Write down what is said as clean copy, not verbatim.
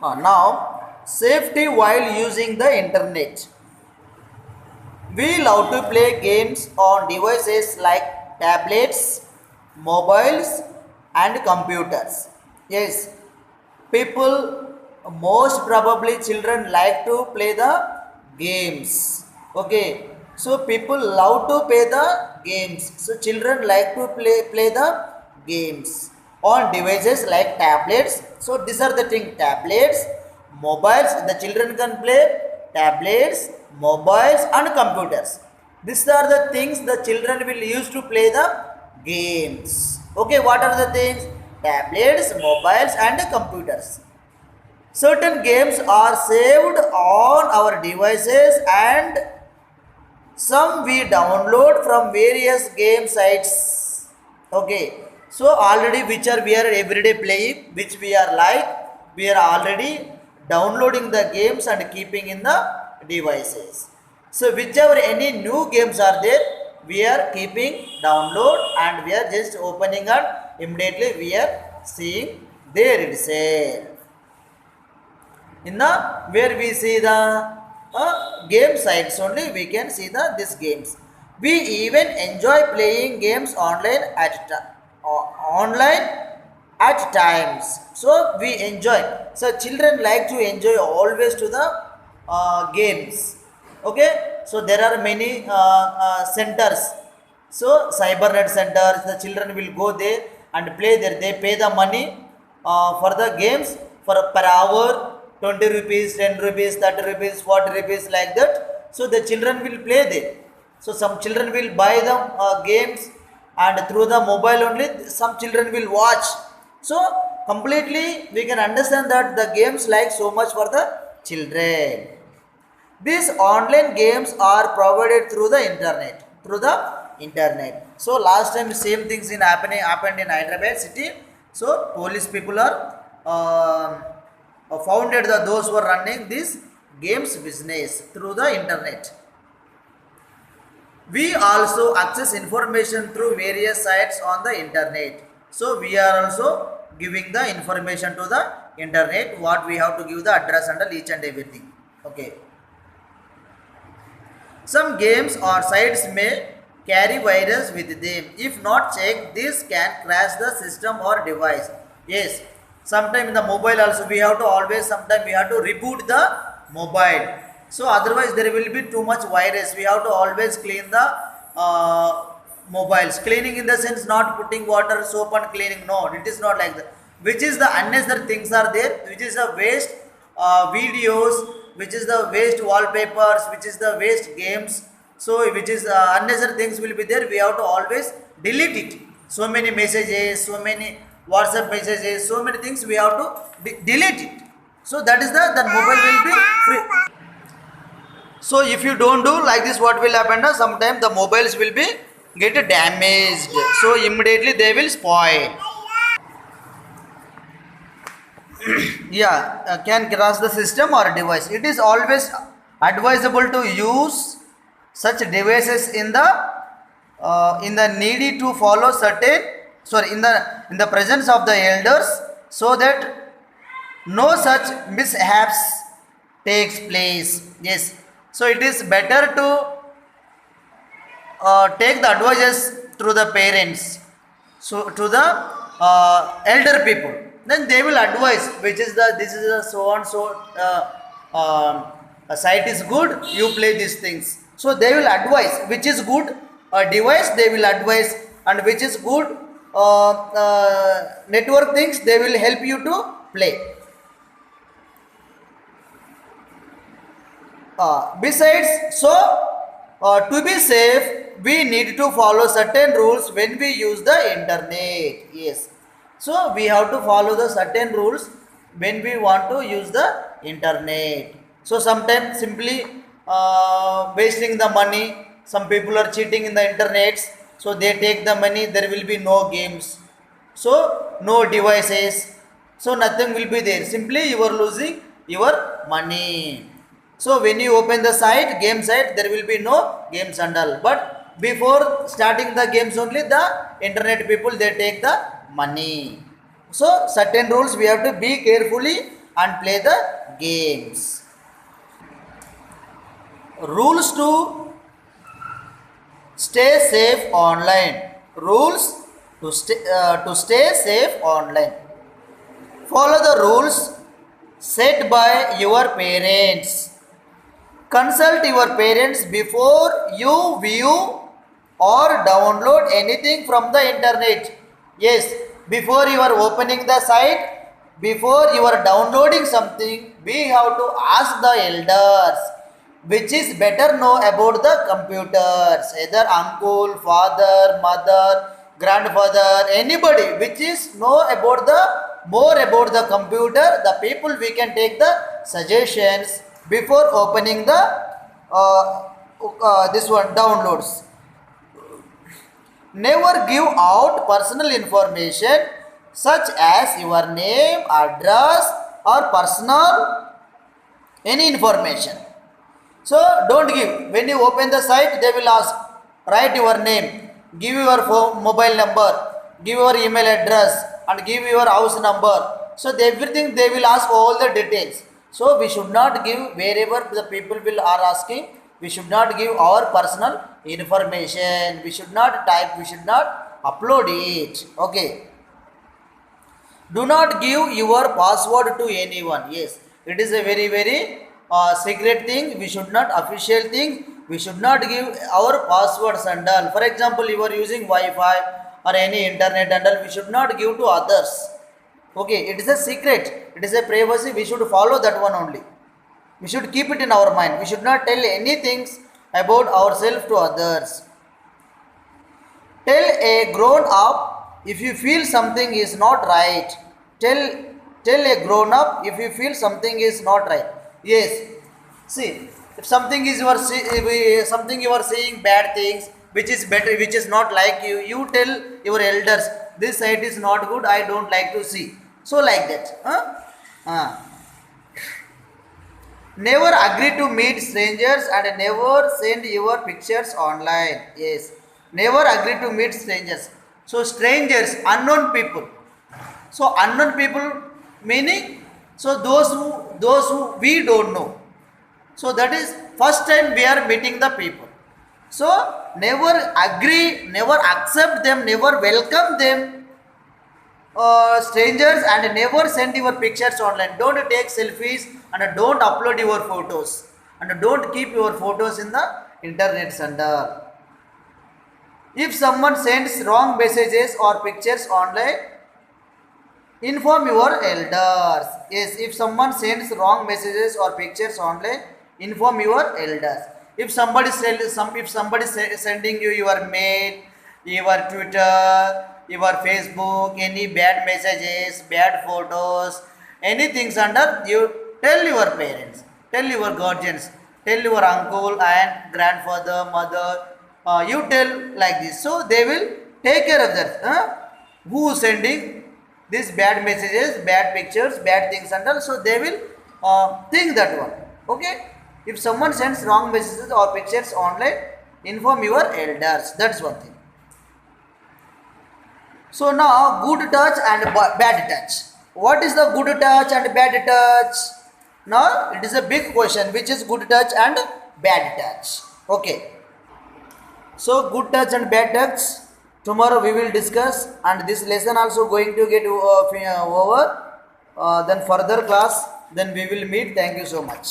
Now, safety while using the internet. We love to play games on devices like tablets, mobiles, and computers. Yes, people, most probably children like to play the games. Okay, so people love to play the games. So children like to play the games on devices like tablets. So these are the thing: tablets, mobiles. The children can play tablets, mobiles, and computers. These are the things the children will use to play the games. Okay, what are the things? Tablets, mobiles, and computers. Certain games are saved on our devices, and some we download from various game sites. Okay, so already which are we are everyday playing, which we are like, we are already downloading the games and keeping in the devices. So whichever any new games are there, we are keeping download, and we are just opening and immediately we are seeing there itself. In the where we see the game sites only, we can see the these games. We even enjoy playing games online at times. So we enjoy, so children like to enjoy always to the games. Okay, so there are many centers. So cybernet centers, the children will go there and play there. They pay the money for the games for per hour, 20 rupees, 10 rupees, 30 rupees, 40 rupees, like that. So the children will play there. So some children will buy the games, and through the mobile only some children will watch. So completely we can understand that the games like so much for the children. These online games are provided through the internet. Through the internet. So last time same things in happened in Hyderabad city. So police people are founded those who are running this games business through the internet. We also access information through various sites on the internet. So we are also giving the information to the internet, what we have to give the address and each and everything. Okay. Some games or sites may carry virus with them. If not checked, this can crash the system or device. Yes, sometime in the mobile also we have to always, sometime we have to reboot the mobile. So otherwise there will be too much virus. We have to always clean the mobiles. Cleaning in the sense not putting water, soap and cleaning. No, it is not like that. Which is the unnecessary things are there, which is the waste videos, which is the waste wallpapers, which is the waste games. So which is unnecessary things will be there. We have to always delete it. So many messages, so many WhatsApp messages, so many things we have to delete it. So that is the mobile will be free. So if you don't do like this, what will happen? Sometimes the mobiles will be get damaged. So immediately they will spoil. Yeah, can crash the system or device. It is always advisable to use such devices in the needy to follow certain, sorry, in the presence of the elders, so that no such mishaps takes place. Yes, so it is better to take the advices through the parents, so to the elder people. Then they will advise which is the, this is the so and so a site is good, you play these things. So they will advise which is good device, they will advise, and which is good network things, they will help you to play. Besides, so to be safe, we need to follow certain rules when we use the internet. Yes, so we have to follow the certain rules when we want to use the internet. So sometimes simply wasting the money. Some people are cheating in the internet. So they take the money. There will be no games. So no devices. So nothing will be there. Simply you are losing your money. So when you open the site, game site, there will be no games and all. But before starting the games only, the internet people they take the money. So certain rules we have to be carefully and play the games. Rules to stay safe online. Rules to stay safe online. Follow the rules set by your parents. Consult your parents before you view or download anything from the internet. Yes, before you are opening the site, before you are downloading something, we have to ask the elders which is better know about the computers, either uncle, father, mother, grandfather, anybody which is know about the more about the computer, the people we can take the suggestions before opening the this one downloads. Never give out personal information such as your name, address, or personal any information. So don't give. When you open the site, they will ask, write your name, give your phone, mobile number, give your email address, and give your house number. So everything they will ask all the details. So we should not give wherever the people will are asking. We should not give our personal information. We should not type. We should not upload it. Okay. Do not give your password to anyone. Yes, it is a very secret thing. We should not official thing. We should not give our passwords and all. For example, you are using Wi-Fi or any internet and all. We should not give to others. Okay, it is a secret. It is a privacy. We should follow that one only. We should keep it in our mind. We should not tell anything about ourselves to others. Tell a grown up if you feel something is not right. Tell tell a grown up if you feel something is not right. Yes. See, if something is something you are seeing bad things which is better which is not like you, you tell your elders this site is not good, I don't like to see. So like that. Never agree to meet strangers and never send your pictures online. Yes. Never agree to meet strangers. So strangers, unknown people. So unknown people meaning so those who we don't know. So that is first time we are meeting the people. So never agree, never accept them, never welcome them, strangers, and never send your pictures online. Don't take selfies and don't upload your photos and don't keep your photos in the internet and all. If someone sends wrong messages or pictures online, inform your elders. Yes, if someone sends wrong messages or pictures online, inform your elders. If somebody sending you your mail, your Twitter, your Facebook, any bad messages, bad photos, anything under, you tell your parents, tell your guardians, tell your uncle and grandfather, mother. You tell like this, so they will take care of that. Who is sending these bad messages, bad pictures, bad things and all, so they will think that one. Okay. If someone sends wrong messages or pictures online, inform your elders. That's one thing. So now good touch and bad touch. What is the good touch and bad touch? Now it is a big question. Which is good touch and bad touch? Okay. So good touch and bad touch. Tomorrow we will discuss, and this lesson also going to get over. Then further class. Then we will meet. Thank you so much.